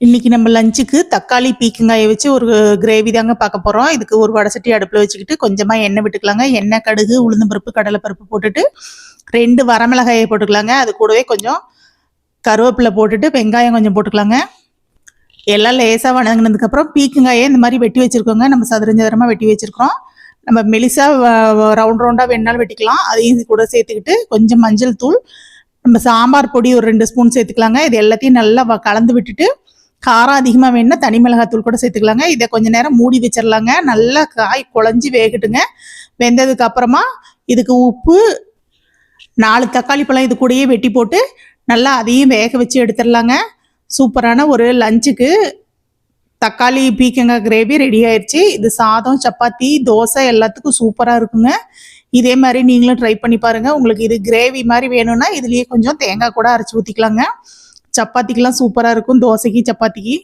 இன்னைக்கு நம்ம லஞ்சுக்கு தக்காளி பீக்கங்காயை வச்சு ஒரு கிரேவி தாங்க பார்க்க போகிறோம். இதுக்கு ஒரு வடை சட்டி அடுப்பில் வச்சுக்கிட்டு கொஞ்சமாக எண்ணெய் விட்டுக்கலாங்க. எண்ணெய், கடுகு, உளுந்தம்பருப்பு, கடலைப்பருப்பு போட்டுட்டு 2 வரமிளகாயை போட்டுக்கலாங்க. அது கூடவே கொஞ்சம் கருவேப்பிலை போட்டுட்டு வெங்காயம் கொஞ்சம் போட்டுக்கலாங்க. எல்லாம் லேசாக வணங்கினதுக்கப்புறம் பீக்கங்காயை இந்த மாதிரி வெட்டி வச்சுருக்கோங்க. நம்ம சதுரஞ்சதுரமாக வெட்டி வச்சுருக்கோம். நம்ம மெலிசாக ரவுண்ட் ரவுண்டாக வேணாலும் வெட்டிக்கலாம். அதையும் இது கூட சேர்த்துக்கிட்டு கொஞ்சம் மஞ்சள் தூள், நம்ம சாம்பார் பொடி ஒரு 2 ஸ்பூன் சேர்த்துக்கலாங்க. இது எல்லாத்தையும் நல்லா கலந்து விட்டுட்டு காரம் அதிகமாக வேணும்னா தனி மிளகாத்தூள் கூட சேர்த்துக்கலாங்க. இதை கொஞ்ச நேரம் மூடி வச்சிடலாங்க. நல்லா காய் குழஞ்சி வேகட்டுங்க. வெந்ததுக்கு அப்புறமா இதுக்கு உப்பு, 4 தக்காளி பழம் இது கூடயே வெட்டி போட்டு நல்லா அதையும் வேக வச்சு எடுத்துடலாங்க. சூப்பரான ஒரு லஞ்சுக்கு தக்காளி பீக்கங்காய் கிரேவி ரெடி ஆயிடுச்சு. இது சாதம், சப்பாத்தி, தோசை எல்லாத்துக்கும் சூப்பராக இருக்குங்க. இதே மாதிரி நீங்களும் ட்ரை பண்ணி பாருங்க. உங்களுக்கு இது கிரேவி மாதிரி வேணும்னா இதுலேயே கொஞ்சம் தேங்காய் கூட அரைச்சி ஊற்றிக்கலாங்க. சப்பாத்திக்கெல்லாம் சூப்பராக இருக்கும், தோசைக்கு சப்பாத்திக்கு.